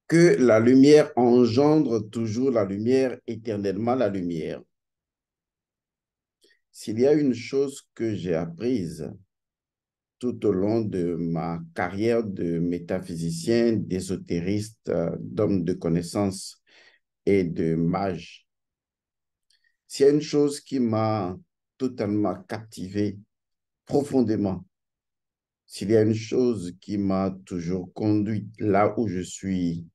que la lumière engendre toujours la lumière, éternellement la lumière. S'il y a une chose que j'ai apprise tout au long de ma carrière de métaphysicien, d'ésotériste, d'homme de connaissance et de mage, s'il y a une chose qui m'a totalement captivé profondément, s'il y a une chose qui m'a toujours conduit là où je suis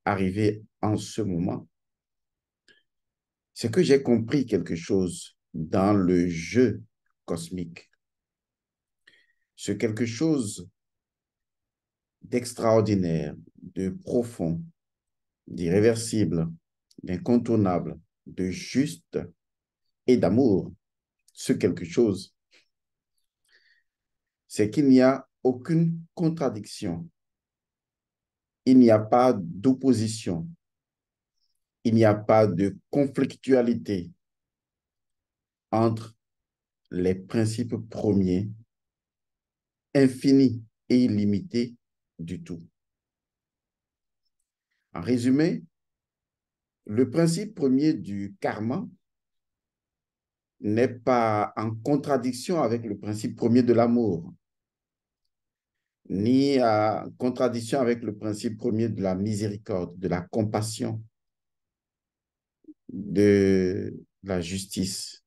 arrivé en ce moment, c'est que j'ai compris quelque chose dans le jeu cosmique. Ce quelque chose d'extraordinaire, de profond, d'irréversible, d'incontournable, de juste et d'amour. Ce quelque chose, c'est qu'il n'y a aucune contradiction, il n'y a pas d'opposition, il n'y a pas de conflictualité entre les principes premiers, infinis et illimités du tout. En résumé, le principe premier du karma n'est pas en contradiction avec le principe premier de l'amour, ni en contradiction avec le principe premier de la miséricorde, de la compassion, de la justice.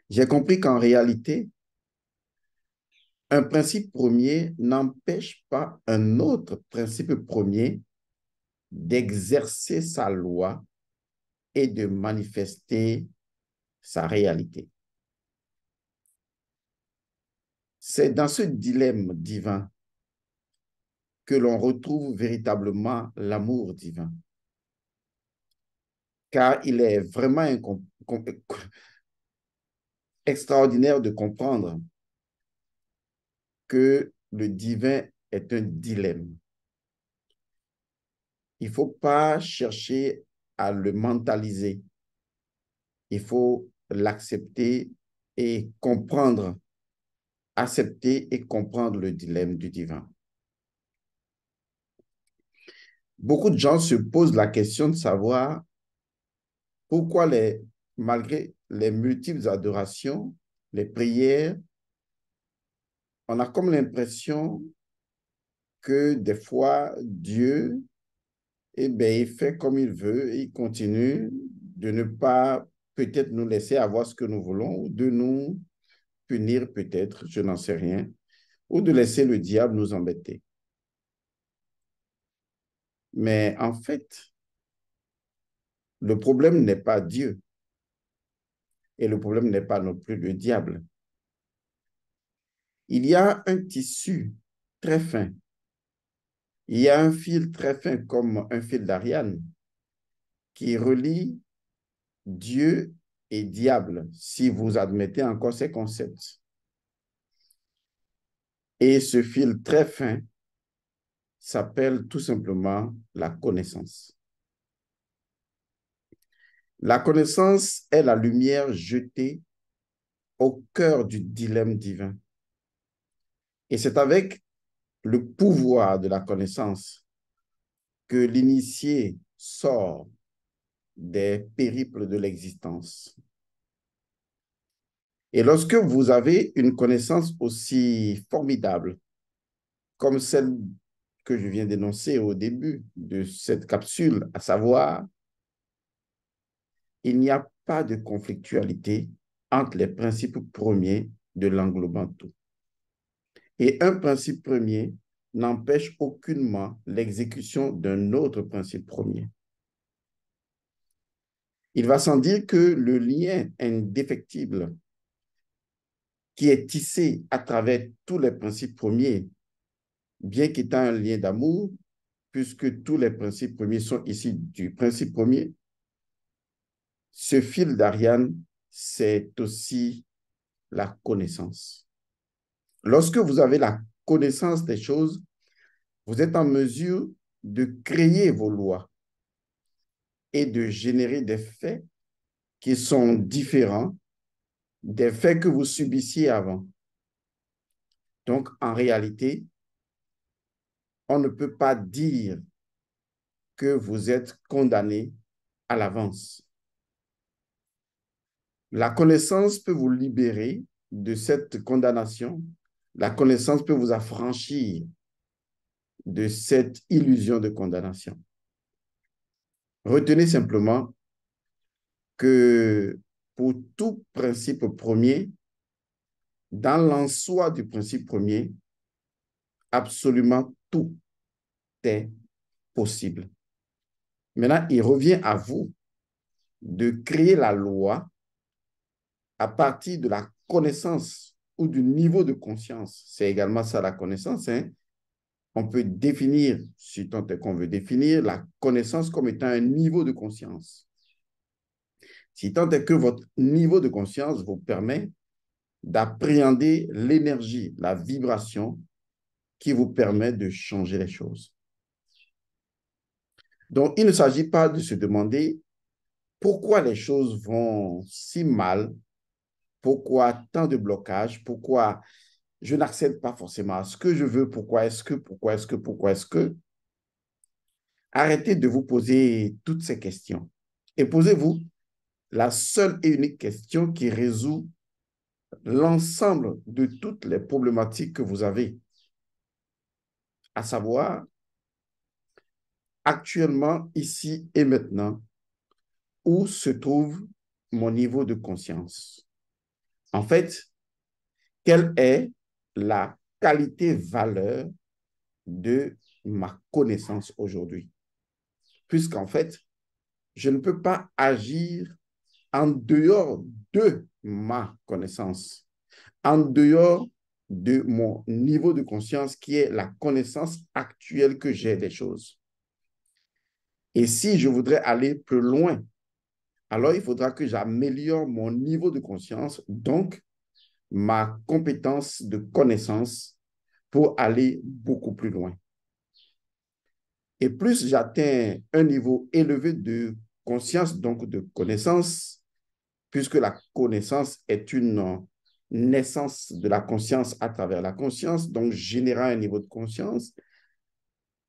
J'ai compris qu'en réalité, un principe premier n'empêche pas un autre principe premier d'exercer sa loi et de manifester sa réalité. C'est dans ce dilemme divin que l'on retrouve véritablement l'amour divin. Car il est vraiment extraordinaire de comprendre que le divin est un dilemme. Il ne faut pas chercher à le mentaliser. Il faut l'accepter et comprendre, accepter et comprendre le dilemme du divin. Beaucoup de gens se posent la question de savoir pourquoi, malgré les multiples adorations, les prières, on a comme l'impression que des fois, Dieu, eh bien, il fait comme il veut, il continue de ne pas peut-être nous laisser avoir ce que nous voulons, ou de nous punir peut-être, je n'en sais rien, ou de laisser le diable nous embêter. Mais en fait, le problème n'est pas Dieu et le problème n'est pas non plus le diable. Il y a un tissu très fin, il y a un fil très fin comme un fil d'Ariane qui relie Dieu et diable, si vous admettez encore ces concepts. Et ce fil très fin s'appelle tout simplement la connaissance. La connaissance est la lumière jetée au cœur du dilemme divin. Et c'est avec le pouvoir de la connaissance que l'initié sort des périples de l'existence. Et lorsque vous avez une connaissance aussi formidable comme celle que je viens d'énoncer au début de cette capsule, à savoir, il n'y a pas de conflictualité entre les principes premiers de l'englobant tout. Et un principe premier n'empêche aucunement l'exécution d'un autre principe premier. Il va sans dire que le lien indéfectible qui est tissé à travers tous les principes premiers, bien qu'étant un lien d'amour, puisque tous les principes premiers sont issus du principe premier, ce fil d'Ariane, c'est aussi la connaissance. Lorsque vous avez la connaissance des choses, vous êtes en mesure de créer vos lois et de générer des faits qui sont différents des faits que vous subissiez avant. Donc, en réalité, on ne peut pas dire que vous êtes condamné à l'avance. La connaissance peut vous libérer de cette condamnation. La connaissance peut vous affranchir de cette illusion de condamnation. Retenez simplement que pour tout principe premier, dans l'en-soi du principe premier, absolument tout est possible. Maintenant, il revient à vous de créer la loi à partir de la connaissance ou du niveau de conscience. C'est également ça la connaissance. Hein? On peut définir, si tant est qu'on veut définir, la connaissance comme étant un niveau de conscience. Si tant est que votre niveau de conscience vous permet d'appréhender l'énergie, la vibration qui vous permet de changer les choses. Donc, il ne s'agit pas de se demander pourquoi les choses vont si mal, pourquoi tant de blocages, pourquoi je n'accède pas forcément à ce que je veux, pourquoi est-ce que. Arrêtez de vous poser toutes ces questions et posez-vous la seule et unique question qui résout l'ensemble de toutes les problématiques que vous avez, à savoir, actuellement, ici et maintenant, où se trouve mon niveau de conscience? En fait, quelle est la qualité-valeur de ma connaissance aujourd'hui? Puisqu'en fait, je ne peux pas agir en dehors de ma connaissance, en dehors de mon niveau de conscience qui est la connaissance actuelle que j'ai des choses. Et si je voudrais aller plus loin, alors il faudra que j'améliore mon niveau de conscience, donc ma compétence de connaissance pour aller beaucoup plus loin. Et plus j'atteins un niveau élevé de conscience, donc de connaissance, puisque la connaissance est une naissance de la conscience à travers la conscience, donc générant un niveau de conscience,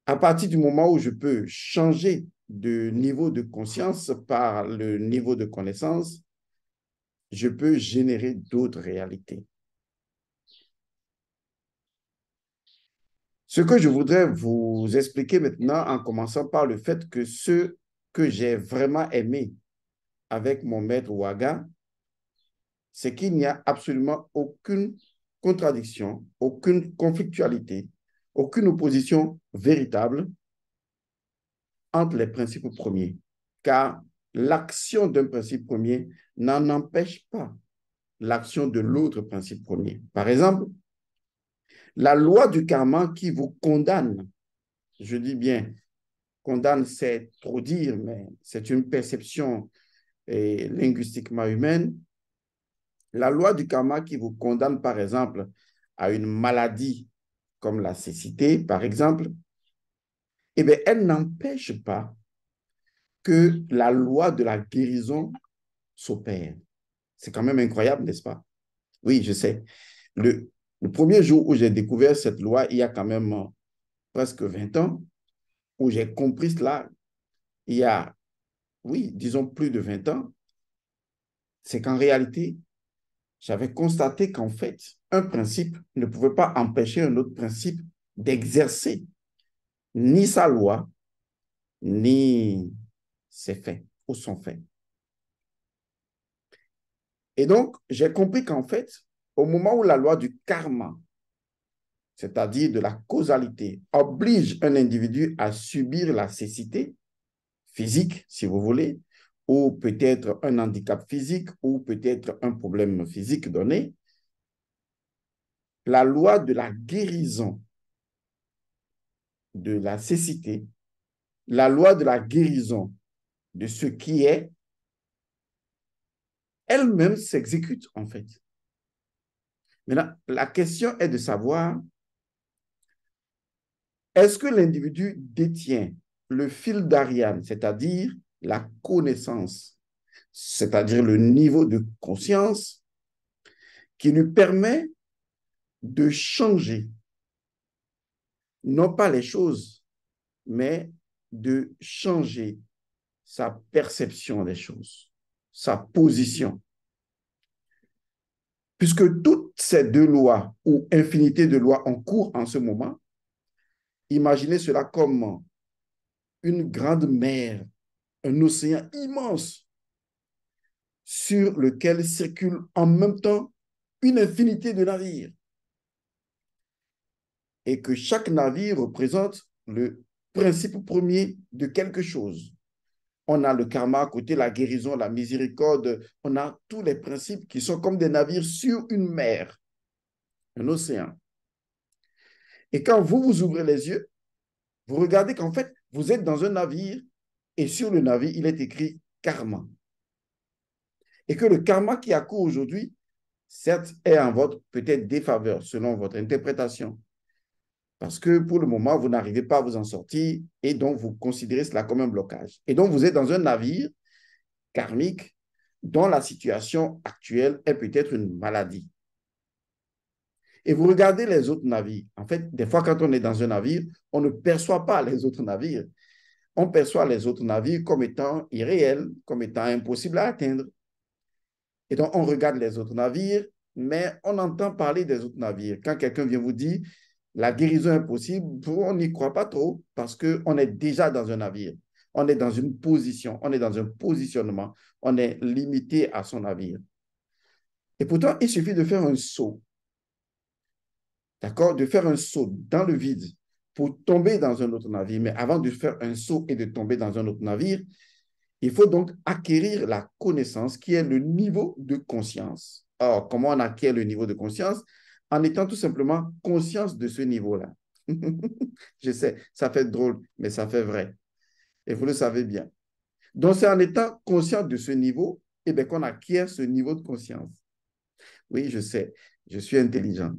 à partir du moment où je peux changer de niveau de conscience par le niveau de connaissance, je peux générer d'autres réalités. Ce que je voudrais vous expliquer maintenant, en commençant par le fait que ce que j'ai vraiment aimé avec mon maître Waga, c'est qu'il n'y a absolument aucune contradiction, aucune conflictualité, aucune opposition véritable entre les principes premiers, car l'action d'un principe premier n'en empêche pas l'action de l'autre principe premier. Par exemple, la loi du karma qui vous condamne, je dis bien condamne, c'est trop dire, mais c'est une perception linguistiquement humaine. La loi du karma qui vous condamne, par exemple, à une maladie comme la cécité, par exemple, eh bien, elle n'empêche pas que la loi de la guérison s'opère. C'est quand même incroyable, n'est-ce pas? Oui, je sais. Le premier jour où j'ai découvert cette loi, il y a quand même presque 20 ans, où j'ai compris cela, il y a, oui, disons plus de 20 ans, c'est qu'en réalité, j'avais constaté qu'en fait, un principe ne pouvait pas empêcher un autre principe d'exercer ni sa loi, ni ses faits ou son fait. Et donc, j'ai compris qu'en fait, au moment où la loi du karma, c'est-à-dire de la causalité, oblige un individu à subir la cécité physique, si vous voulez, ou peut-être un handicap physique, ou peut-être un problème physique donné, la loi de la guérison de la cécité, la loi de la guérison de ce qui est, elle-même s'exécute en fait. Maintenant, la question est de savoir, est-ce que l'individu détient le fil d'Ariane, c'est-à-dire la connaissance, c'est-à-dire le niveau de conscience qui lui permet de changer non pas les choses, mais de changer sa perception des choses, sa position. Puisque toutes ces deux lois ou infinité de lois en cours en ce moment, imaginez cela comme une grande mer, un océan immense sur lequel circulent en même temps une infinité de navires et que chaque navire représente le principe premier de quelque chose. On a le karma à côté, la guérison, la miséricorde, on a tous les principes qui sont comme des navires sur une mer, un océan. Et quand vous ouvrez les yeux, vous regardez qu'en fait, vous êtes dans un navire et sur le navire, il est écrit karma. Et que le karma qui accourt aujourd'hui, certes, est en votre peut-être défaveur selon votre interprétation. Parce que pour le moment, vous n'arrivez pas à vous en sortir et donc vous considérez cela comme un blocage. Et donc vous êtes dans un navire karmique dont la situation actuelle est peut-être une maladie. Et vous regardez les autres navires. En fait, des fois, quand on est dans un navire, on ne perçoit pas les autres navires. On perçoit les autres navires comme étant irréels, comme étant impossibles à atteindre. Et donc, on regarde les autres navires, mais on entend parler des autres navires. Quand quelqu'un vient vous dire la guérison est possible, on n'y croit pas trop parce qu'on est déjà dans un navire. On est dans une position, on est dans un positionnement, on est limité à son navire. Et pourtant, il suffit de faire un saut, d'accord, de faire un saut dans le vide pour tomber dans un autre navire. Mais avant de faire un saut et de tomber dans un autre navire, il faut donc acquérir la connaissance qui est le niveau de conscience. Or, comment on acquiert le niveau de conscience? En étant tout simplement conscience de ce niveau-là. Je sais, ça fait drôle, mais ça fait vrai. Et vous le savez bien. Donc, c'est en étant conscient de ce niveau eh bien, qu'on acquiert ce niveau de conscience. Oui, je sais, je suis intelligent.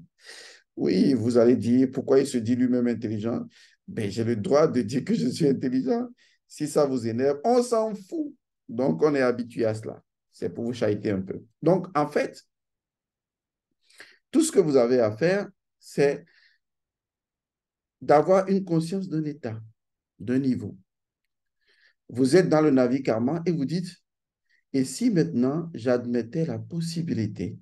Oui, vous allez dire, pourquoi il se dit lui-même intelligent? Ben, j'ai le droit de dire que je suis intelligent. Si ça vous énerve, on s'en fout. Donc, on est habitué à cela. C'est pour vous chahuter un peu. Donc, en fait, tout ce que vous avez à faire, c'est d'avoir une conscience d'un état, d'un niveau. Vous êtes dans le navire karma et vous dites, et si maintenant j'admettais la possibilité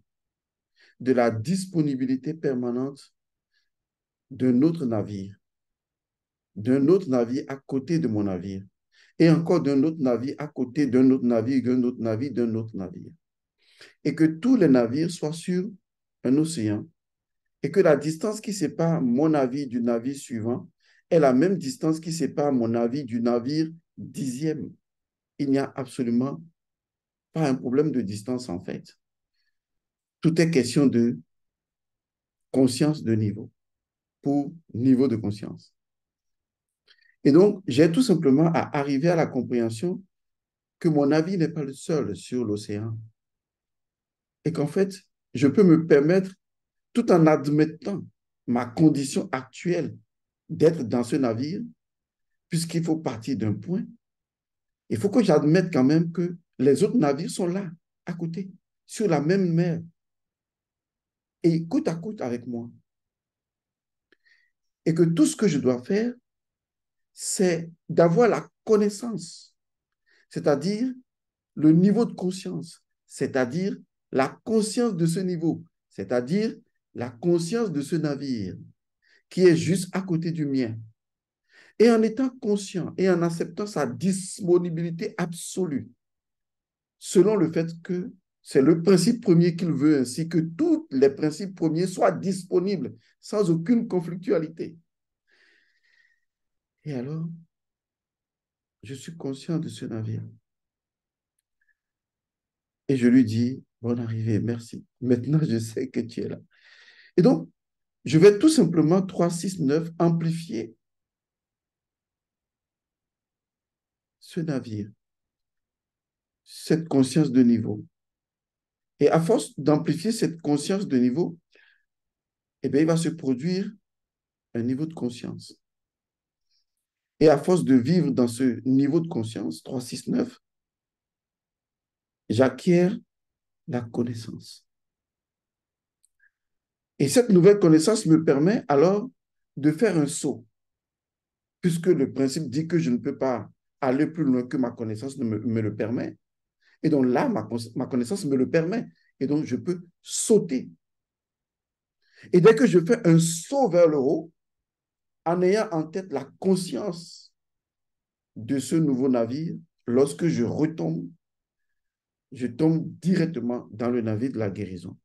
de la disponibilité permanente d'un autre navire à côté de mon navire, et encore d'un autre navire à côté d'un autre navire, d'un autre navire, d'un autre navire. Et que tous les navires soient sur un océan, et que la distance qui sépare mon navire du navire suivant est la même distance qui sépare mon navire du navire dixième. Il n'y a absolument pas un problème de distance en fait. Tout est question de conscience de niveau, pour niveau de conscience. Et donc, j'ai tout simplement à arriver à la compréhension que mon navire n'est pas le seul sur l'océan et qu'en fait, je peux me permettre, tout en admettant ma condition actuelle d'être dans ce navire, puisqu'il faut partir d'un point, il faut que j'admette quand même que les autres navires sont là, à côté, sur la même mer, et côte à côte avec moi. Et que tout ce que je dois faire, c'est d'avoir la connaissance, c'est-à-dire le niveau de conscience, c'est-à-dire la conscience de ce niveau, c'est-à-dire la conscience de ce navire qui est juste à côté du mien. Et en étant conscient et en acceptant sa disponibilité absolue, selon le fait que c'est le principe premier qu'il veut, ainsi que tous les principes premiers soient disponibles sans aucune conflictualité. Et alors, je suis conscient de ce navire. Et je lui dis, bonne arrivée, merci. Maintenant, je sais que tu es là. Et donc, je vais tout simplement 3, 6, 9 amplifier ce navire, cette conscience de niveau. Et à force d'amplifier cette conscience de niveau, eh bien, il va se produire un niveau de conscience. Et à force de vivre dans ce niveau de conscience, 3, 6, 9, j'acquiers la connaissance. Et cette nouvelle connaissance me permet alors de faire un saut. puisque le principe dit que je ne peux pas aller plus loin que ma connaissance me le permet. Et donc là, ma connaissance me le permet. Et donc, je peux sauter. Et dès que je fais un saut vers le haut, en ayant en tête la conscience de ce nouveau navire, lorsque je tombe directement dans le navire de la guérison.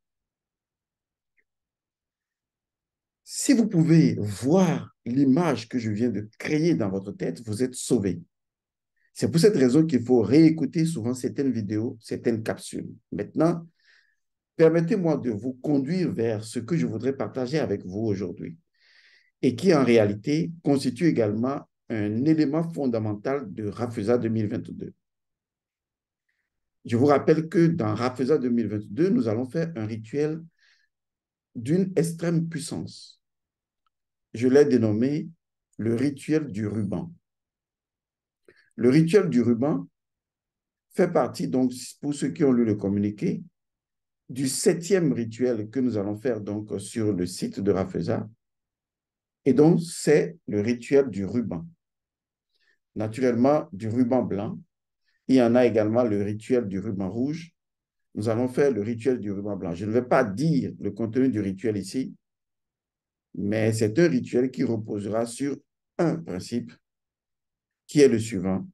Si vous pouvez voir l'image que je viens de créer dans votre tête, vous êtes sauvé. C'est pour cette raison qu'il faut réécouter souvent certaines vidéos, certaines capsules. Maintenant, permettez-moi de vous conduire vers ce que je voudrais partager avec vous aujourd'hui et qui, en réalité, constitue également un élément fondamental de Rafeza 2022. Je vous rappelle que dans Rafeza 2022, nous allons faire un rituel d'une extrême puissance. Je l'ai dénommé le rituel du ruban. Le rituel du ruban fait partie, donc, pour ceux qui ont lu le communiqué, du 7e rituel que nous allons faire donc sur le site de Rafeza. Et donc, c'est le rituel du ruban. Naturellement, du ruban blanc. Il y en a également le rituel du ruban rouge. Nous allons faire le rituel du ruban blanc. Je ne vais pas dire le contenu du rituel ici, mais c'est un rituel qui reposera sur un principe qui est le suivant,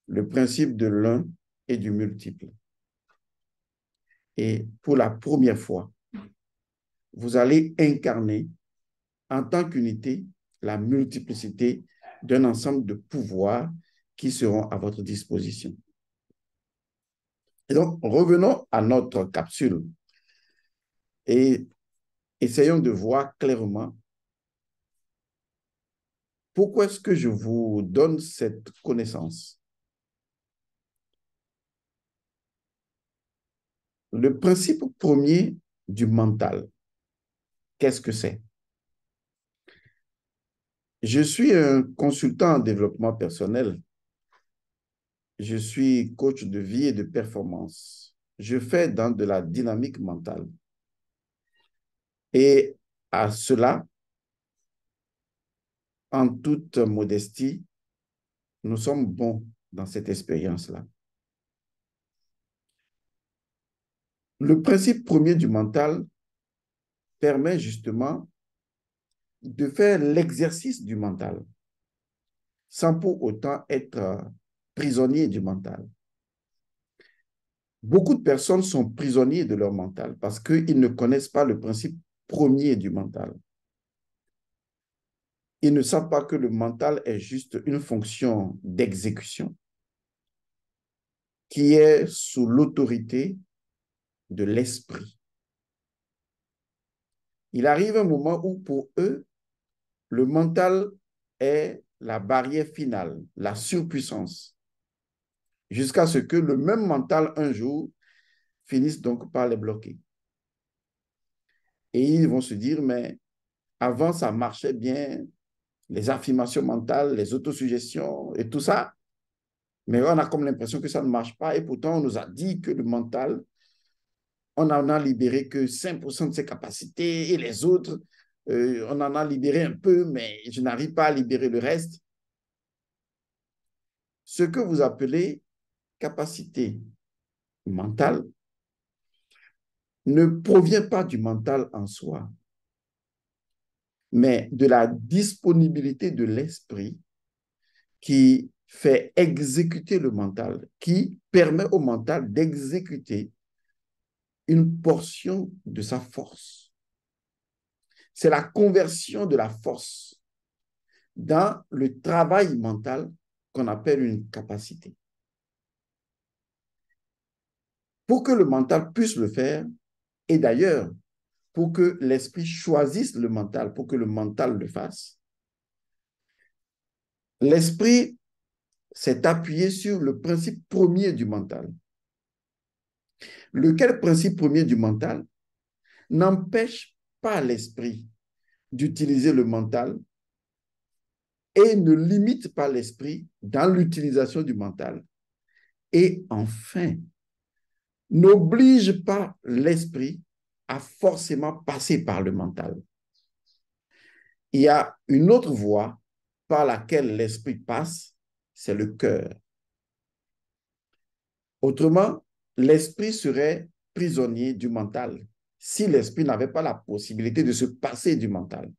le principe de l'un et du multiple. Et pour la première fois, vous allez incarner en tant qu'unité la multiplicité d'un ensemble de pouvoirs qui seront à votre disposition. Et donc, revenons à notre capsule et essayons de voir clairement pourquoi est-ce que je vous donne cette connaissance. Le principe premier du mental, qu'est-ce que c'est? Je suis un consultant en développement personnel. Je suis coach de vie et de performance. Je fais dans de la dynamique mentale. Et à cela, en toute modestie, nous sommes bons dans cette expérience-là. Le principe premier du mental permet justement de faire l'exercice du mental sans pour autant être prisonnier du mental. Beaucoup de personnes sont prisonniers de leur mental parce qu'ils ne connaissent pas le principe premier du mental. Ils ne savent pas que le mental est juste une fonction d'exécution qui est sous l'autorité de l'esprit. Il arrive un moment où pour eux, le mental est la barrière finale, la surpuissance, jusqu'à ce que le même mental, un jour, finisse donc par les bloquer. Et ils vont se dire, mais avant, ça marchait bien, les affirmations mentales, les autosuggestions et tout ça, mais on a comme l'impression que ça ne marche pas. Et pourtant, on nous a dit que le mental, on n'en a libéré que 5% de ses capacités et les autres, on en a libéré un peu, mais je n'arrive pas à libérer le reste. Ce que vous appelez capacité mentale ne provient pas du mental en soi, mais de la disponibilité de l'esprit qui fait exécuter le mental, qui permet au mental d'exécuter une portion de sa force. C'est la conversion de la force dans le travail mental qu'on appelle une capacité. Pour que le mental puisse le faire, et d'ailleurs, pour que l'esprit choisisse le mental, pour que le mental le fasse, l'esprit s'est appuyé sur le principe premier du mental. Lequel principe premier du mental n'empêche pas l'esprit d'utiliser le mental et ne limite pas l'esprit dans l'utilisation du mental. Et enfin, n'oblige pas l'esprit à forcément passer par le mental. Il y a une autre voie par laquelle l'esprit passe, c'est le cœur. Autrement, l'esprit serait prisonnier du mental si l'esprit n'avait pas la possibilité de se passer du mental.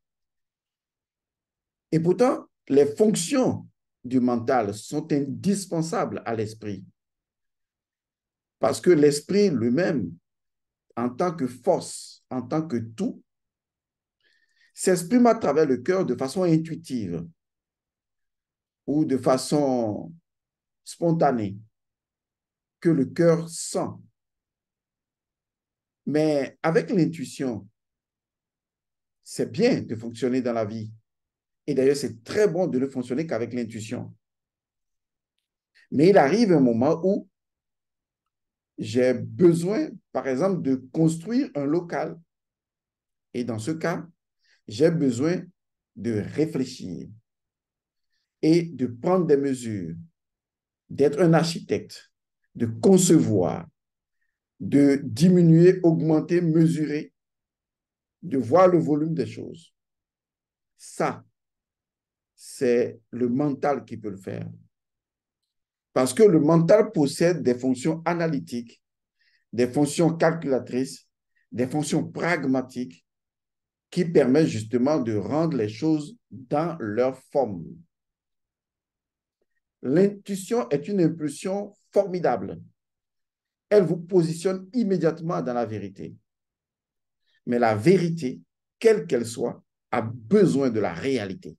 Et pourtant, les fonctions du mental sont indispensables à l'esprit parce que l'esprit lui-même, en tant que force, en tant que tout, s'exprime à travers le cœur de façon intuitive ou de façon spontanée que le cœur sent. Mais avec l'intuition, c'est bien de fonctionner dans la vie. Et d'ailleurs, c'est très bon de ne fonctionner qu'avec l'intuition. Mais il arrive un moment où j'ai besoin, par exemple, de construire un local. Et dans ce cas, j'ai besoin de réfléchir et de prendre des mesures, d'être un architecte, de concevoir, de diminuer, augmenter, mesurer, de voir le volume des choses. Ça, c'est le mental qui peut le faire. Parce que le mental possède des fonctions analytiques, des fonctions calculatrices, des fonctions pragmatiques qui permettent justement de rendre les choses dans leur forme. L'intuition est une impulsion formidable. Elle vous positionne immédiatement dans la vérité. Mais la vérité, quelle qu'elle soit, a besoin de la réalité.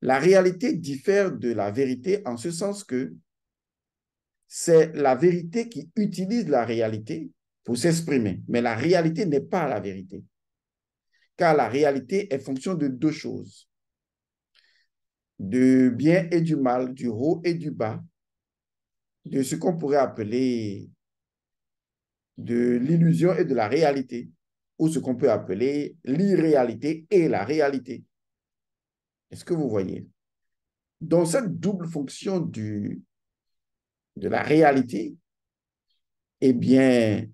La réalité diffère de la vérité en ce sens que c'est la vérité qui utilise la réalité pour s'exprimer. Mais la réalité n'est pas la vérité. Car la réalité est fonction de deux choses, du bien et du mal, du haut et du bas, de ce qu'on pourrait appeler de l'illusion et de la réalité, ou ce qu'on peut appeler l'irréalité et la réalité. Est-ce que vous voyez? Donc, cette double fonction de la réalité, eh bien,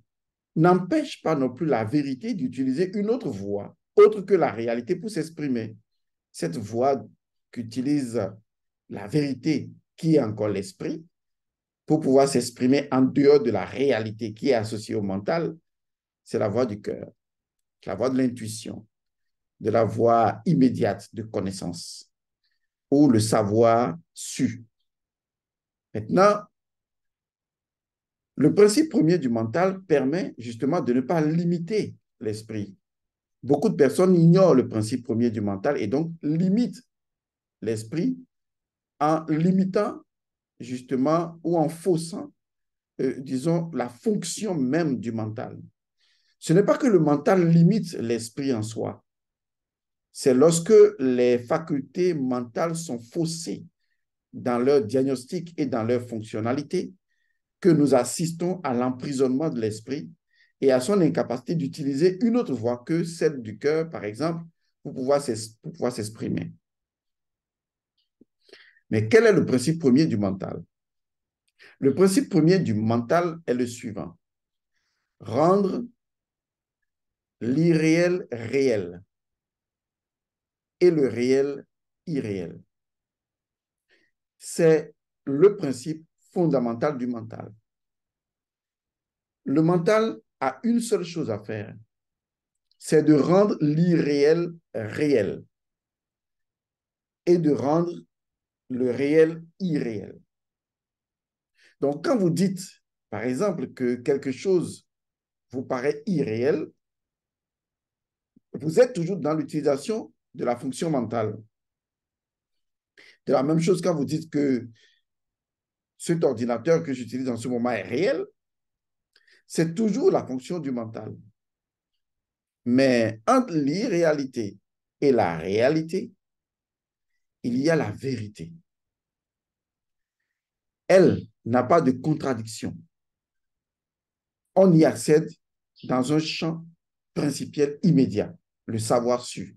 n'empêche pas non plus la vérité d'utiliser une autre voie, autre que la réalité, pour s'exprimer. Cette voie qu'utilise la vérité, qui est encore l'esprit, pour pouvoir s'exprimer en dehors de la réalité qui est associée au mental, c'est la voie du cœur, la voie de l'intuition, de la voie immédiate de connaissance, ou le savoir su. Maintenant, le principe premier du mental permet justement de ne pas limiter l'esprit. Beaucoup de personnes ignorent le principe premier du mental et donc limitent l'esprit en limitant justement ou en faussant, disons, la fonction même du mental. Ce n'est pas que le mental limite l'esprit en soi, c'est lorsque les facultés mentales sont faussées dans leur diagnostic et dans leur fonctionnalité que nous assistons à l'emprisonnement de l'esprit et à son incapacité d'utiliser une autre voie que celle du cœur, par exemple, pour pouvoir s'exprimer. Mais quel est le principe premier du mental? Le principe premier du mental est le suivant: rendre l'irréel réel et le réel irréel. C'est le principe fondamental du mental. Le mental a une seule chose à faire, c'est de rendre l'irréel réel et de rendre le réel irréel. Donc, quand vous dites, par exemple, que quelque chose vous paraît irréel, vous êtes toujours dans l'utilisation de la fonction mentale. De la même chose quand vous dites que cet ordinateur que j'utilise en ce moment est réel, c'est toujours la fonction du mental. Mais entre l'irréalité et la réalité, il y a la vérité. Elle n'a pas de contradiction. On y accède dans un champ principiel immédiat, le savoir su.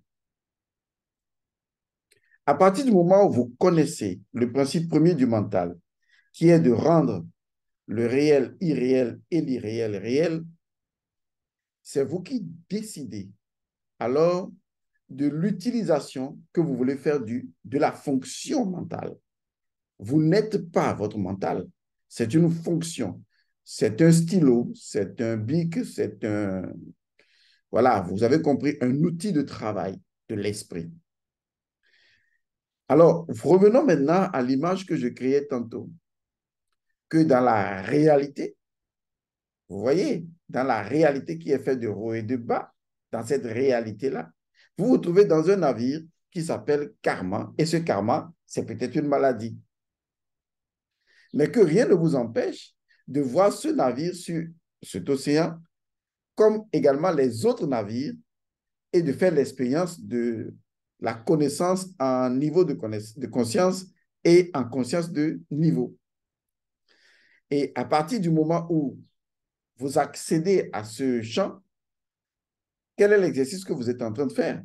À partir du moment où vous connaissez le principe premier du mental, qui est de rendre le réel irréel et l'irréel réel, c'est vous qui décidez alors de l'utilisation que vous voulez faire de la fonction mentale. Vous n'êtes pas votre mental, c'est une fonction. C'est un stylo, c'est un bic, c'est un... Voilà, vous avez compris, un outil de travail de l'esprit. Alors, revenons maintenant à l'image que je créais tantôt, que dans la réalité, vous voyez, dans la réalité qui est faite de haut et de bas, dans cette réalité-là, vous vous trouvez dans un navire qui s'appelle karma, et ce karma, c'est peut-être une maladie. Mais que rien ne vous empêche de voir ce navire sur cet océan comme également les autres navires et de faire l'expérience de la connaissance en niveau de conscience et en conscience de niveau. Et à partir du moment où vous accédez à ce champ, quel est l'exercice que vous êtes en train de faire?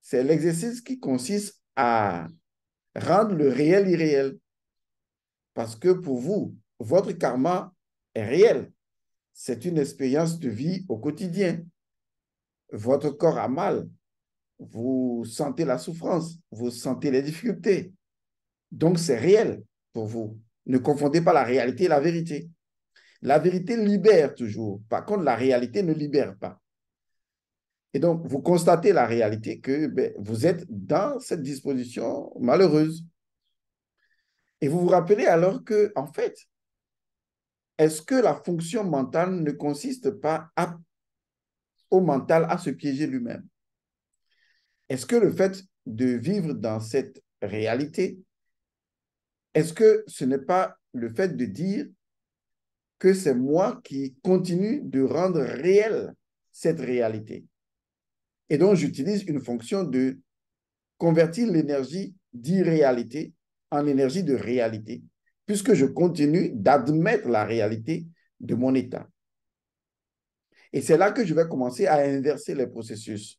C'est l'exercice qui consiste à rendre le réel irréel. Parce que pour vous, votre karma est réel. C'est une expérience de vie au quotidien. Votre corps a mal. Vous sentez la souffrance. Vous sentez les difficultés. Donc, c'est réel pour vous. Ne confondez pas la réalité et la vérité. La vérité libère toujours. Par contre, la réalité ne libère pas. Et donc, vous constatez la réalité que vous êtes dans cette disposition malheureuse. Et vous vous rappelez alors que, en fait, est-ce que la fonction mentale ne consiste pas au mental à se piéger lui-même? Est-ce que le fait de vivre dans cette réalité, est-ce que ce n'est pas le fait de dire que c'est moi qui continue de rendre réelle cette réalité? Et donc, j'utilise une fonction de convertir l'énergie d'irréalité en énergie de réalité, puisque je continue d'admettre la réalité de mon état. Et c'est là que je vais commencer à inverser les processus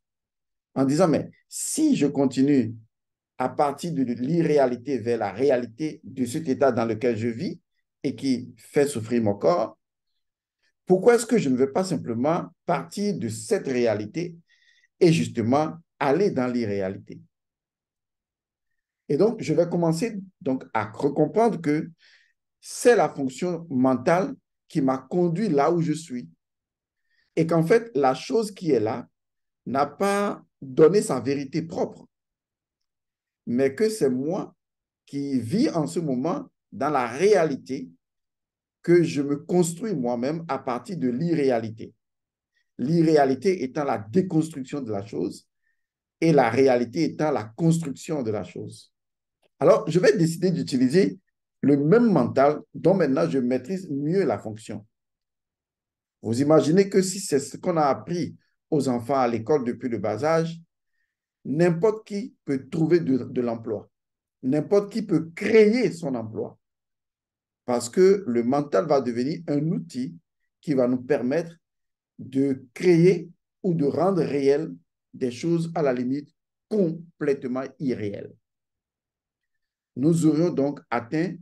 en disant, mais si je continue à partir de l'irréalité vers la réalité de cet état dans lequel je vis et qui fait souffrir mon corps, pourquoi est-ce que je ne vais pas simplement partir de cette réalité et justement aller dans l'irréalité? Et donc, je vais commencer donc à comprendre que c'est la fonction mentale qui m'a conduit là où je suis. Et qu'en fait, la chose qui est là n'a pas donné sa vérité propre, mais que c'est moi qui vis en ce moment dans la réalité que je me construis moi-même à partir de l'irréalité. L'irréalité étant la déconstruction de la chose et la réalité étant la construction de la chose. Alors, je vais décider d'utiliser le même mental dont maintenant je maîtrise mieux la fonction. Vous imaginez que si c'est ce qu'on a appris aux enfants à l'école depuis le bas âge, n'importe qui peut trouver de l'emploi. N'importe qui peut créer son emploi. Parce que le mental va devenir un outil qui va nous permettre de créer ou de rendre réel des choses à la limite complètement irréelles. Nous aurions donc atteint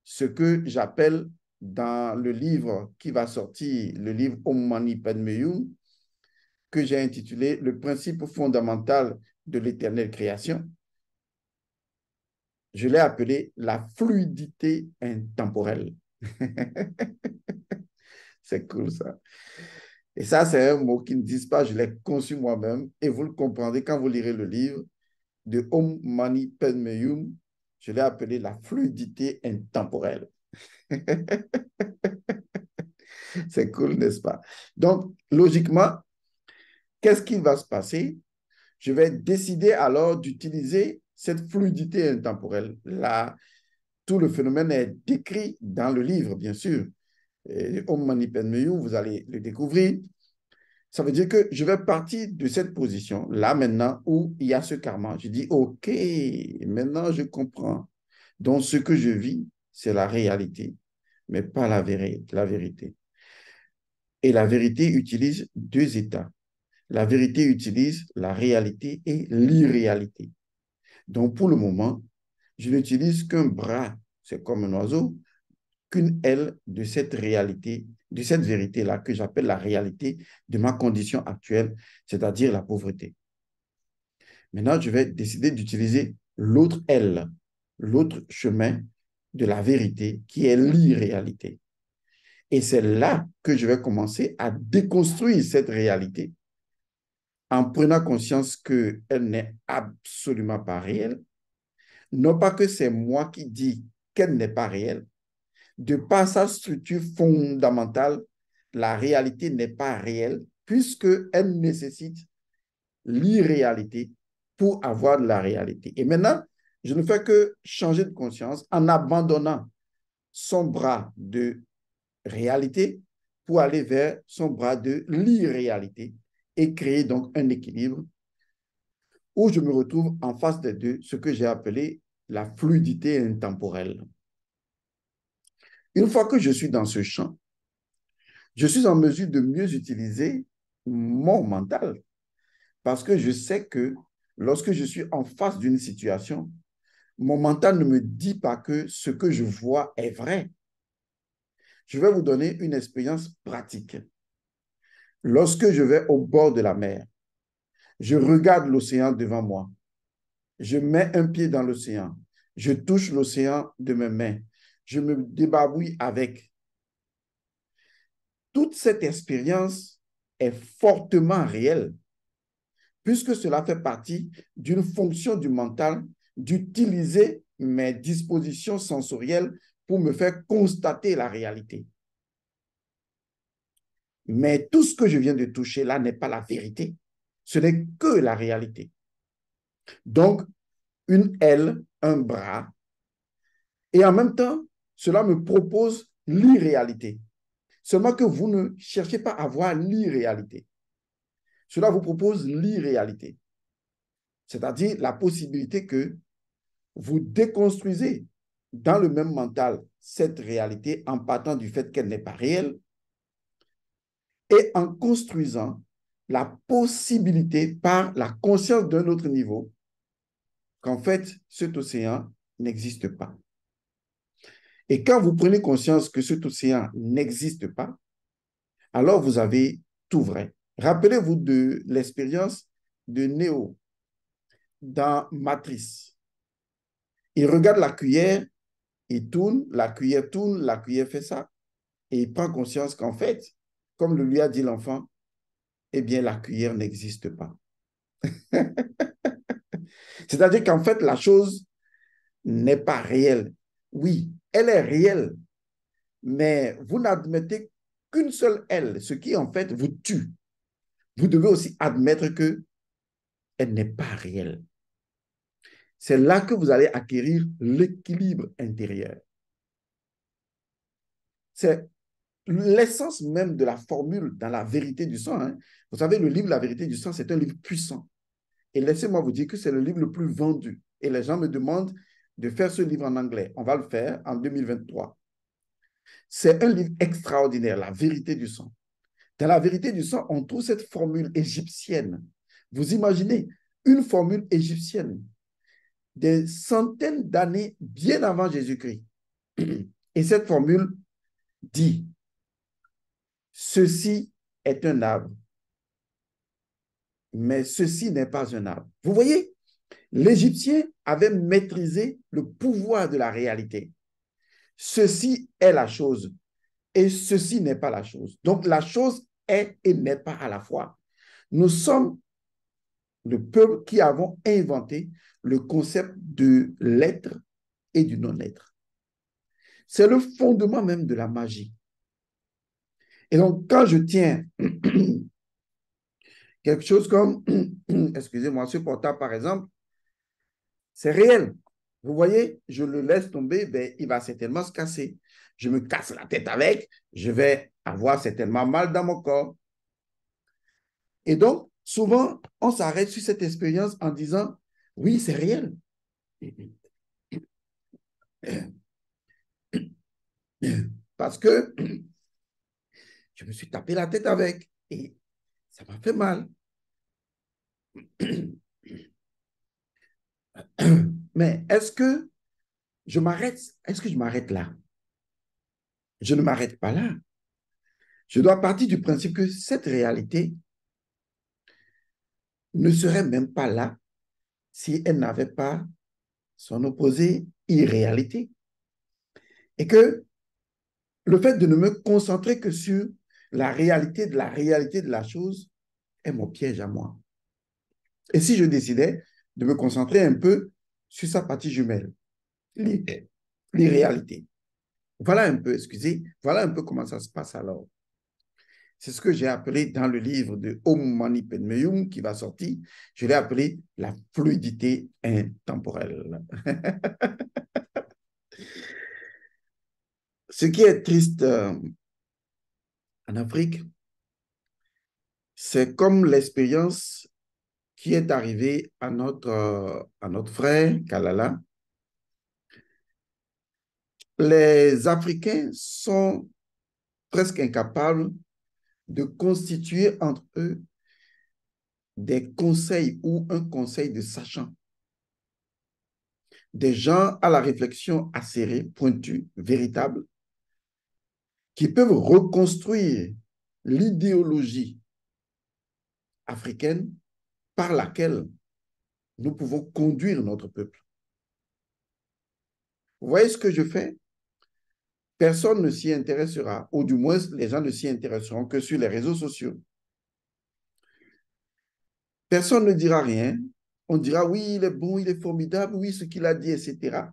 ce que j'appelle dans le livre qui va sortir, le livre Om Mani Padme Hum, que j'ai intitulé Le principe fondamental de l'éternelle création. Je l'ai appelé la fluidité intemporelle. C'est cool ça. Et ça, c'est un mot qui ne dit pas, je l'ai conçu moi-même et vous le comprendrez quand vous lirez le livre de Om Mani Padme Hum. Je l'ai appelé la fluidité intemporelle. C'est cool, n'est-ce pas? Donc, logiquement, qu'est-ce qui va se passer? Je vais décider alors d'utiliser cette fluidité intemporelle. Là, tout le phénomène est décrit dans le livre, bien sûr. Om Mani Padme Hum, vous allez le découvrir. Ça veut dire que je vais partir de cette position, là maintenant, où il y a ce karma. Je dis, OK, maintenant je comprends. Donc, ce que je vis, c'est la réalité, mais pas la vérité. Et la vérité utilise deux états. La vérité utilise la réalité et l'irréalité. Donc, pour le moment, je n'utilise qu'un bras, c'est comme un oiseau, qu'une aile de cette réalité, de cette vérité-là que j'appelle la réalité de ma condition actuelle, c'est-à-dire la pauvreté. Maintenant, je vais décider d'utiliser l'autre L, l'autre chemin de la vérité qui est l'irréalité. Et c'est là que je vais commencer à déconstruire cette réalité en prenant conscience qu'elle n'est absolument pas réelle. Non pas que c'est moi qui dis qu'elle n'est pas réelle. De par sa structure fondamentale, la réalité n'est pas réelle puisqu'elle nécessite l'irréalité pour avoir de la réalité. Et maintenant, je ne fais que changer de conscience en abandonnant son bras de réalité pour aller vers son bras de l'irréalité et créer donc un équilibre où je me retrouve en face des deux, ce que j'ai appelé la fluidité intemporelle. Une fois que je suis dans ce champ, je suis en mesure de mieux utiliser mon mental parce que je sais que lorsque je suis en face d'une situation, mon mental ne me dit pas que ce que je vois est vrai. Je vais vous donner une expérience pratique. Lorsque je vais au bord de la mer, je regarde l'océan devant moi. Je mets un pied dans l'océan. Je touche l'océan de mes mains. Je me débarbouille avec. Toute cette expérience est fortement réelle, puisque cela fait partie d'une fonction du mental d'utiliser mes dispositions sensorielles pour me faire constater la réalité. Mais tout ce que je viens de toucher là n'est pas la vérité. Ce n'est que la réalité. Donc, une aile, un bras, et en même temps, cela me propose l'irréalité. Seulement que vous ne cherchez pas à voir l'irréalité. Cela vous propose l'irréalité. C'est-à-dire la possibilité que vous déconstruisez dans le même mental cette réalité en partant du fait qu'elle n'est pas réelle et en construisant la possibilité par la conscience d'un autre niveau qu'en fait, cet océan n'existe pas. Et quand vous prenez conscience que cet océan n'existe pas, alors vous avez tout vrai. Rappelez-vous de l'expérience de Néo dans Matrice. Il regarde la cuillère, il tourne, la cuillère fait ça. Et il prend conscience qu'en fait, comme le lui a dit l'enfant, eh bien, la cuillère n'existe pas. C'est-à-dire qu'en fait, la chose n'est pas réelle. Oui, elle est réelle, mais vous n'admettez qu'une seule elle, ce qui en fait vous tue. Vous devez aussi admettre qu'elle n'est pas réelle. C'est là que vous allez acquérir l'équilibre intérieur. C'est l'essence même de la formule dans la vérité du sang. Hein. Vous savez, le livre La vérité du sang, c'est un livre puissant. Et laissez-moi vous dire que c'est le livre le plus vendu. Et les gens me demandent de faire ce livre en anglais. On va le faire en 2023. C'est un livre extraordinaire, La vérité du sang. Dans La vérité du sang, on trouve cette formule égyptienne. Vous imaginez une formule égyptienne des centaines d'années bien avant Jésus-Christ. Et cette formule dit, ceci est un arbre, mais ceci n'est pas un arbre. Vous voyez, l'Égyptien avait maîtrisé le pouvoir de la réalité. Ceci est la chose et ceci n'est pas la chose. Donc la chose est et n'est pas à la fois. Nous sommes le peuple qui avons inventé le concept de l'être et du non-être. C'est le fondement même de la magie. Et donc, quand je tiens quelque chose comme, excusez-moi, ce portable par exemple, c'est réel. Vous voyez, je le laisse tomber, ben, il va certainement se casser. Je me casse la tête avec, je vais avoir certainement mal dans mon corps. Et donc, souvent, on s'arrête sur cette expérience en disant, oui, c'est réel. Parce que je me suis tapé la tête avec et ça m'a fait mal. Mais est-ce que je m'arrête? Est-ce que je m'arrête là? Je ne m'arrête pas là. Je dois partir du principe que cette réalité ne serait même pas là si elle n'avait pas son opposé irréalité. Et que le fait de ne me concentrer que sur la réalité de la chose est mon piège à moi. Et si je décidais de me concentrer un peu sur sa partie jumelle, l'irréalité. Voilà un peu, excusez, voilà un peu comment ça se passe alors. C'est ce que j'ai appelé dans le livre de Om Mani Padme Hum qui va sortir, je l'ai appelé la fluidité intemporelle. Ce qui est triste en Afrique, c'est comme l'expérience qui est arrivée à notre frère Kalala. Les Africains sont presque incapables de constituer entre eux des conseils ou un conseil de sachants. Des gens à la réflexion acérée, pointue, véritable, qui peuvent reconstruire l'idéologie africaine par laquelle nous pouvons conduire notre peuple. Vous voyez ce que je fais? Personne ne s'y intéressera, ou du moins les gens ne s'y intéresseront que sur les réseaux sociaux. Personne ne dira rien. On dira oui, il est bon, il est formidable, oui, ce qu'il a dit, etc.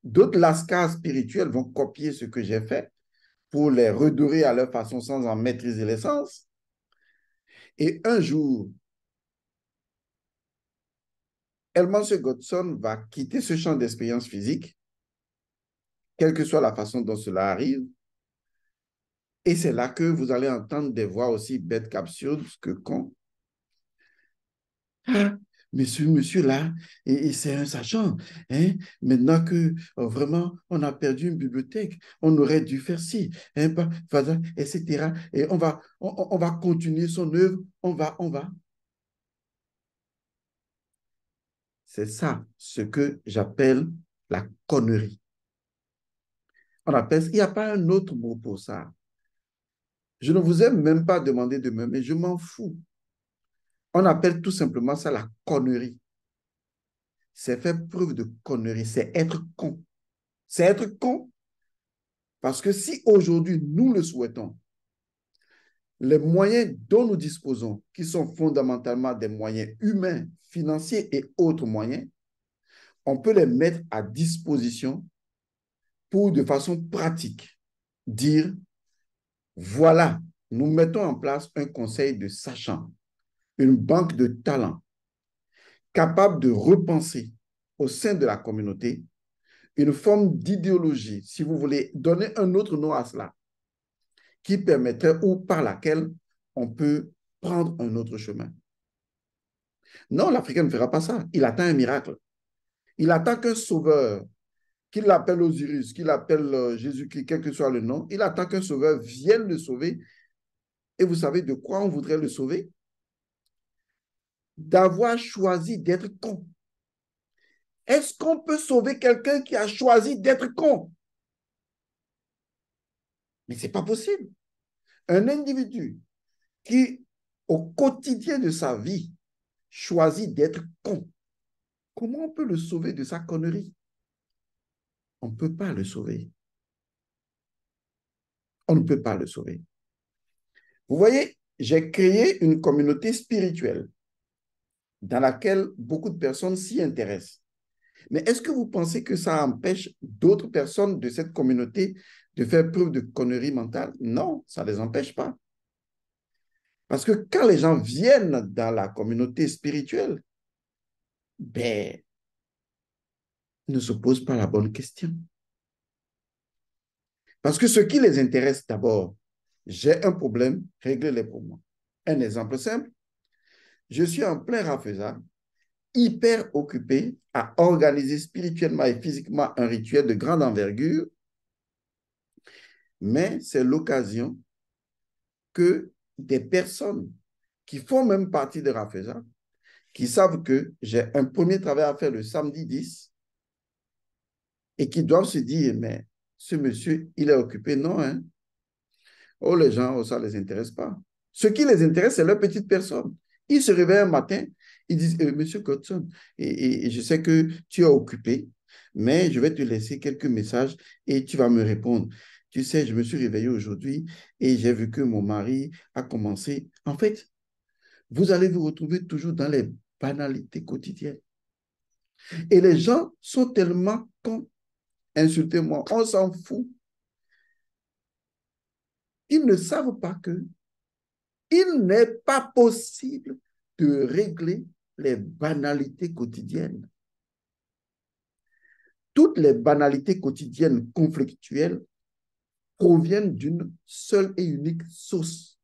D'autres lascars spirituels vont copier ce que j'ai fait pour les redorer à leur façon sans en maîtriser l'essence. Et un jour, Elmanse Godson va quitter ce champ d'expérience physique, quelle que soit la façon dont cela arrive. Et c'est là que vous allez entendre des voix aussi bêtes qu'absurdes que cons. Ah, monsieur là, et c'est un sachant. Hein? Maintenant que vraiment on a perdu une bibliothèque, on aurait dû faire ci, hein, etc. Et on va continuer son œuvre, on va. C'est ça ce que j'appelle la connerie. Il n'y a pas un autre mot pour ça. Je ne vous ai même pas demandé de m'aimer, je m'en fous. On appelle tout simplement ça la connerie. C'est faire preuve de connerie, c'est être con. C'est être con parce que si aujourd'hui nous le souhaitons, les moyens dont nous disposons, qui sont fondamentalement des moyens humains, financiers et autres moyens, on peut les mettre à disposition pour, de façon pratique, dire, voilà, nous mettons en place un conseil de sachants, une banque de talents, capable de repenser au sein de la communauté une forme d'idéologie, si vous voulez donner un autre nom à cela, qui permettrait ou par laquelle on peut prendre un autre chemin. Non, l'Africain ne fera pas ça. Il attend un miracle. Il attend qu'un sauveur, qu'il l'appelle Osiris, qu'il l'appelle Jésus-Christ, quel que soit le nom, il attend qu'un sauveur vienne le sauver. Et vous savez de quoi on voudrait le sauver? D'avoir choisi d'être con. Est-ce qu'on peut sauver quelqu'un qui a choisi d'être con? Mais ce n'est pas possible. Un individu qui, au quotidien de sa vie, choisit d'être con, comment on peut le sauver de sa connerie? On ne peut pas le sauver. On ne peut pas le sauver. Vous voyez, j'ai créé une communauté spirituelle dans laquelle beaucoup de personnes s'y intéressent. Mais est-ce que vous pensez que ça empêche d'autres personnes de cette communauté de faire preuve de connerie mentale? Non, ça ne les empêche pas. Parce que quand les gens viennent dans la communauté spirituelle, ben, ils ne se posent pas la bonne question. Parce que ce qui les intéresse d'abord, j'ai un problème, réglez-les pour moi. Un exemple simple, je suis en plein Rafeza, hyper occupé à organiser spirituellement et physiquement un rituel de grande envergure, mais c'est l'occasion que des personnes qui font même partie de Rafeza, qui savent que j'ai un premier travail à faire le samedi 10 et qui doivent se dire, mais ce monsieur, il est occupé. Non, hein? Oh, les gens, oh, ça ne les intéresse pas. Ce qui les intéresse, c'est leur petite personne. Ils se réveillent un matin, Ils disent, Monsieur Godson, et je sais que tu es occupé, mais je vais te laisser quelques messages et tu vas me répondre. Tu sais, je me suis réveillé aujourd'hui et j'ai vu que mon mari a commencé. En fait, vous allez vous retrouver toujours dans les banalités quotidiennes. Et les gens sont tellement cons, insultez-moi, on s'en fout. Ils ne savent pas que il n'est pas possible de régler les banalités quotidiennes. Toutes les banalités quotidiennes conflictuelles proviennent d'une seule et unique source.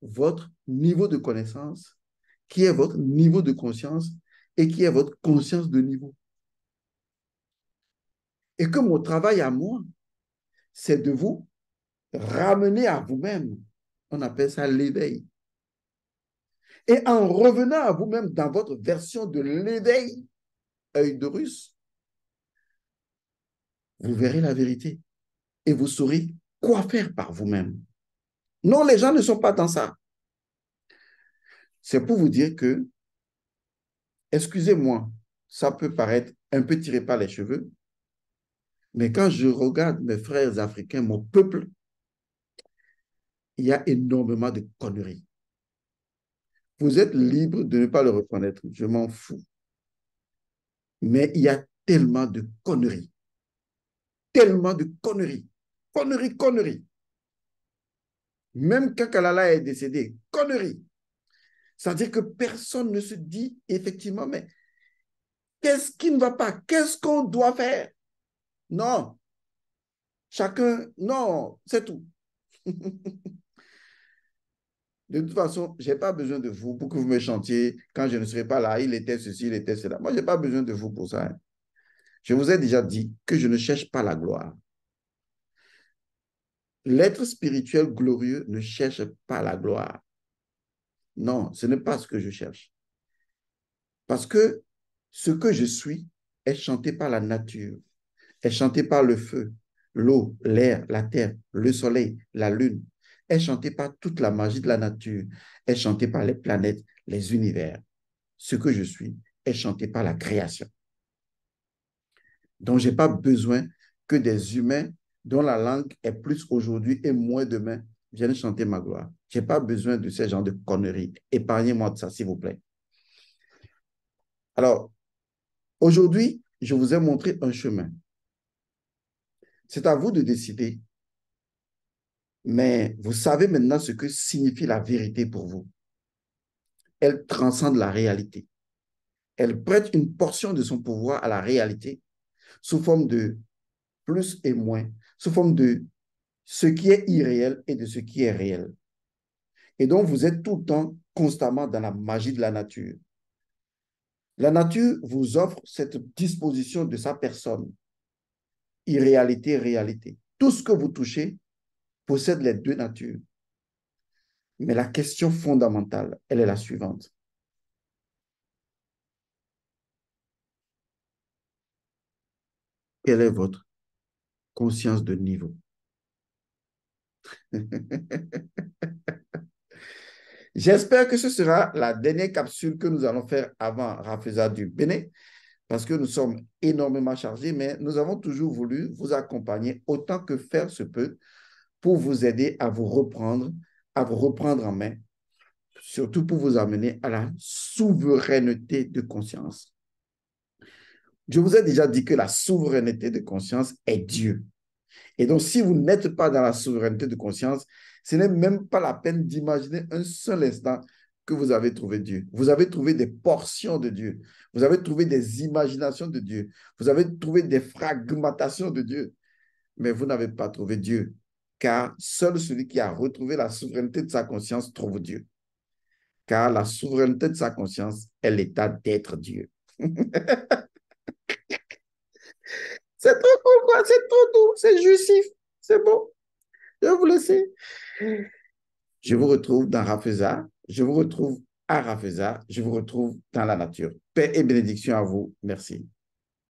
Votre niveau de connaissance, qui est votre niveau de conscience et qui est votre conscience de niveau. Et que mon travail à moi, c'est de vous ramener à vous-même. On appelle ça l'éveil. Et en revenant à vous-même dans votre version de l'éveil, œil de russe, vous verrez la vérité et vous saurez quoi faire par vous-même. Non, les gens ne sont pas dans ça. C'est pour vous dire que, excusez-moi, ça peut paraître un peu tiré par les cheveux, mais quand je regarde mes frères africains, mon peuple, il y a énormément de conneries. Vous êtes libre de ne pas le reconnaître, je m'en fous. Mais il y a tellement de conneries. Tellement de conneries. Conneries, conneries. Même quand Kalala est décédé, conneries. C'est-à-dire que personne ne se dit effectivement, mais qu'est-ce qui ne va pas? Qu'est-ce qu'on doit faire? Non. Chacun, non, c'est tout. De toute façon, je n'ai pas besoin de vous pour que vous me chantiez quand je ne serai pas là. Il était ceci, il était cela. Moi, je n'ai pas besoin de vous pour ça. Je vous ai déjà dit que je ne cherche pas la gloire. L'être spirituel glorieux ne cherche pas la gloire. Non, ce n'est pas ce que je cherche. Parce que ce que je suis est chanté par la nature, est chanté par le feu, l'eau, l'air, la terre, le soleil, la lune, est chanté par toute la magie de la nature, est chanté par les planètes, les univers. Ce que je suis est chanté par la création. Donc, je n'ai pas besoin que des humains dont la langue est plus aujourd'hui et moins demain viennent chanter ma gloire. Je n'ai pas besoin de ce genre de conneries. Épargnez-moi de ça, s'il vous plaît. Alors, aujourd'hui, je vous ai montré un chemin. C'est à vous de décider. Mais vous savez maintenant ce que signifie la vérité pour vous. Elle transcende la réalité. Elle prête une portion de son pouvoir à la réalité sous forme de plus et moins, sous forme de ce qui est irréel et de ce qui est réel. Et donc, vous êtes tout le temps constamment dans la magie de la nature. La nature vous offre cette disposition de sa personne. Irréalité, réalité. Tout ce que vous touchez possède les deux natures. Mais la question fondamentale, elle est la suivante. Quelle est votre conscience de niveau? J'espère que ce sera la dernière capsule que nous allons faire avant Rafeza du Bénin, parce que nous sommes énormément chargés, mais nous avons toujours voulu vous accompagner autant que faire se peut pour vous aider à vous reprendre en main, surtout pour vous amener à la souveraineté de conscience. Je vous ai déjà dit que la souveraineté de conscience est Dieu. Et donc, si vous n'êtes pas dans la souveraineté de conscience, ce n'est même pas la peine d'imaginer un seul instant que vous avez trouvé Dieu. Vous avez trouvé des portions de Dieu. Vous avez trouvé des imaginations de Dieu. Vous avez trouvé des fragmentations de Dieu. Mais vous n'avez pas trouvé Dieu. Car seul celui qui a retrouvé la souveraineté de sa conscience trouve Dieu. Car la souveraineté de sa conscience est l'état d'être Dieu. C'est trop cool, quoi. C'est trop doux. C'est jouissif. C'est bon. Je vais vous laisser. Je vous retrouve dans Rafeza. Je vous retrouve à Rafeza. Je vous retrouve dans la nature. Paix et bénédiction à vous. Merci.